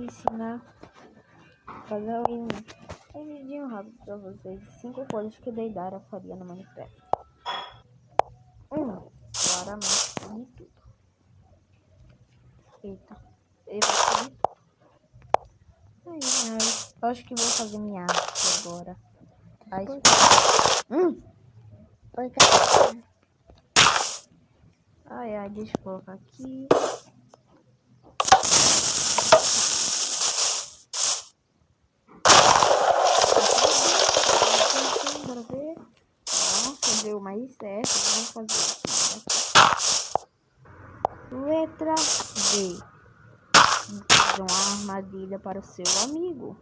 ensinar a fazer um vídeo rápido pra vocês. 5 coisas que Deidara faria no Minecraft. Claramente de tudo. Eita, ele vai fazer tudo. Eu acho que vou fazer minha arte agora. Ai, deixa eu colocar aqui. Bora ver. Fazer o mais certo. Vou fazer aqui. Letra D. Fazer uma armadilha para o seu amigo.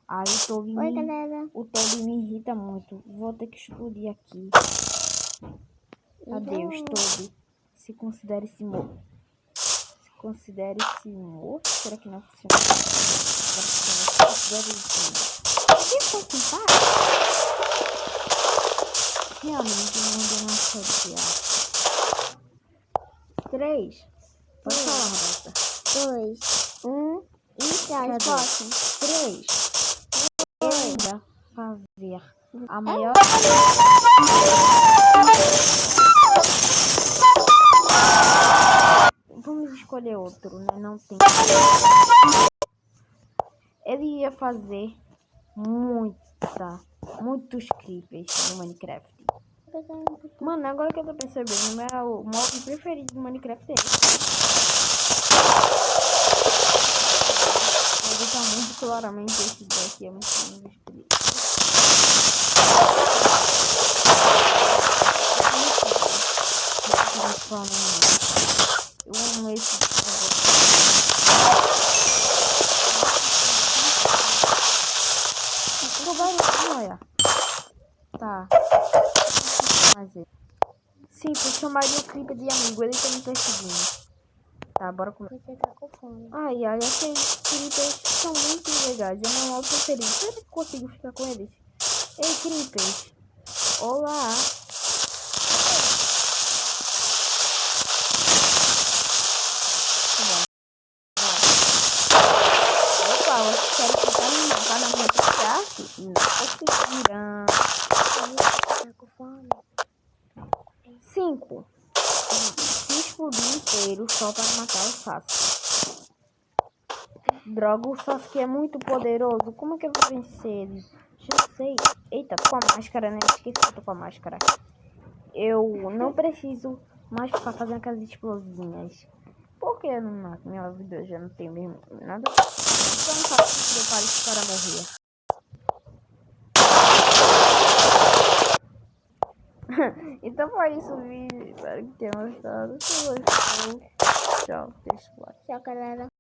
Aí o Toby me irrita muito. Vou ter que explodir aqui. Adeus, Toby. Se considere-se morto. Considere-se morto? Será que não funciona? Considere-se morto. Que foi que faz? Realmente não deu uma chateada. 3. Pode falar, Roberta. 2, 1 e já posso. 3. Ainda fazer a maior. Vamos escolher outro, né? Não tem. Ele ia fazer muitos creepers no Minecraft. Mano, agora que eu tô percebendo, meu mob preferido do Minecraft é esse. Ele tá muito claramente esse daqui, é muito escolhido. Eu amo esse. Olha. Tá. Sim, eu chamaria o creeper de amigo. Ele tá me perseguindo. Tá, bora comer. Você tá com fome. Ai, aqueles creepers são muito legais. É meu modo preferido. Será que eu consigo ficar com eles? Ei, creepers. Olá. Opa, você quer ficar na minha parte? Não conseguirão. Tá com fome. 5. Se explodir inteiro só para matar o Sasuke. Droga, o Sasuke é muito poderoso. Como é que eu vou vencer ele? Já sei. Eita, tô com a máscara, né? Esqueci que eu tô com a máscara. Eu não preciso mais ficar fazendo aquelas explosinhas. Por que na minha vida já não tem mesmo nada? Então não faço que prepare para morrer. Então foi isso o vídeo. Espero que tenham gostado. Se gostou, tchau. Tchau, galera.